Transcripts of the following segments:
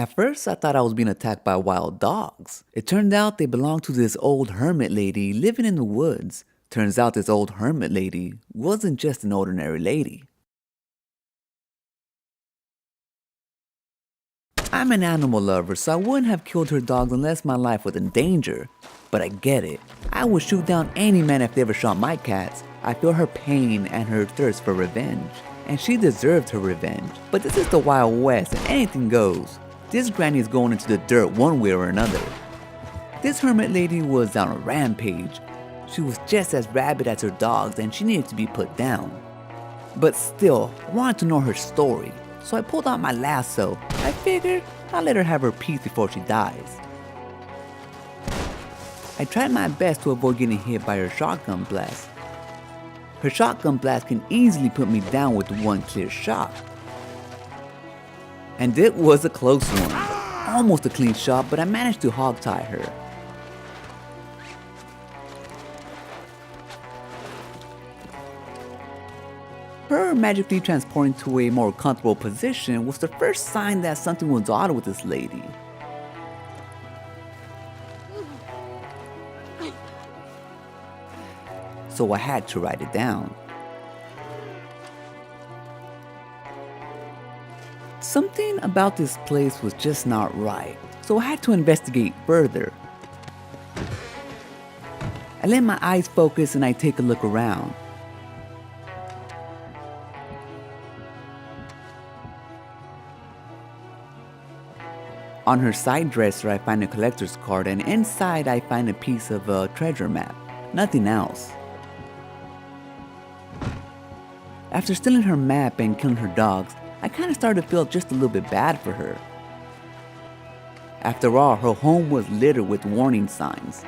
At first, I thought I was being attacked by wild dogs. It turned out they belonged to this old hermit lady living in the woods. Turns out this old hermit lady wasn't just an ordinary lady. I'm an animal lover, so I wouldn't have killed her dogs unless my life was in danger. But I get it. I would shoot down any man if they ever shot my cats. I feel her pain and her thirst for revenge. And she deserved her revenge. But this is the Wild West and anything goes. This granny is going into the dirt one way or another. This hermit lady was on a rampage. She was just as rabid as her dogs and she needed to be put down. But still, I wanted to know her story. So I pulled out my lasso. I figured I'll let her have her peace before she dies. I tried my best to avoid getting hit by her shotgun blast. Her shotgun blast can easily put me down with one clear shot. And it was a close one. Almost a clean shot, but I managed to hogtie her. Her magically transporting to a more comfortable position was the first sign that something was odd with this lady. So I had to write it down. Something about this place was just not right, so I had to investigate further. I let my eyes focus and I take a look around. On her side dresser I find a collector's card and inside I find a piece of a treasure map. Nothing else. After stealing her map and killing her dogs, I kinda started to feel just a little bit bad for her. After all, her home was littered with warning signs.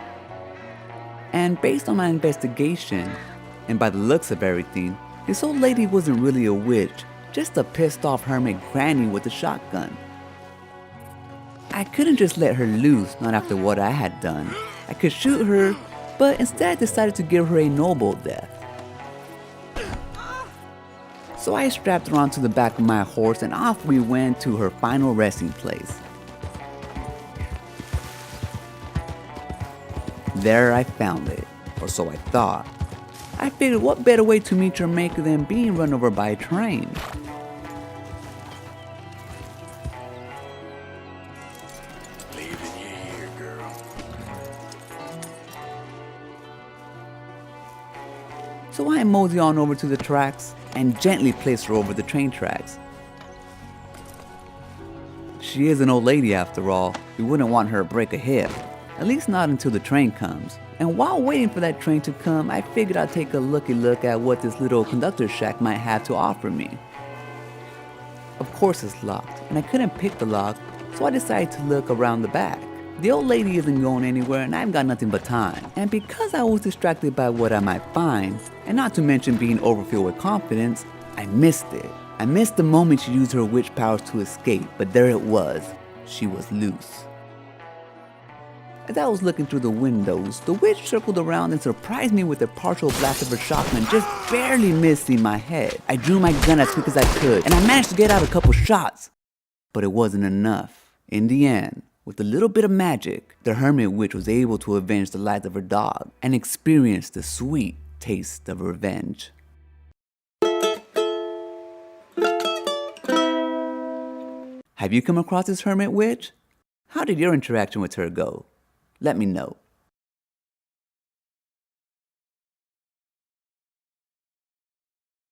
And based on my investigation, and by the looks of everything, this old lady wasn't really a witch, just a pissed off hermit granny with a shotgun. I couldn't just let her loose, not after what I had done. I could shoot her, but instead I decided to give her a noble death. So I strapped her onto the back of my horse and off we went to her final resting place. There I found it, or so I thought. I figured what better way to meet your maker than being run over by a train. Leaving you here, girl. So I mosey on over to the tracks and gently place her over the train tracks. She is an old lady after all. We wouldn't want her to break a hip, at least not until the train comes. And while waiting for that train to come, I figured I'd take a look at what this little conductor's shack might have to offer me. Of course it's locked, and I couldn't pick the lock, so I decided to look around the back. The old lady isn't going anywhere and I've got nothing but time. And because I was distracted by what I might find, and not to mention being overfilled with confidence, I missed it. I missed the moment she used her witch powers to escape, but there it was. She was loose. As I was looking through the windows, the witch circled around and surprised me with a partial blast of her shotgun, just barely missing my head. I drew my gun as quick as I could, and I managed to get out a couple shots. But it wasn't enough. In the end, with a little bit of magic, the hermit witch was able to avenge the life of her dog and experience the sweet taste of revenge. Have you come across this hermit witch? How did your interaction with her go? Let me know.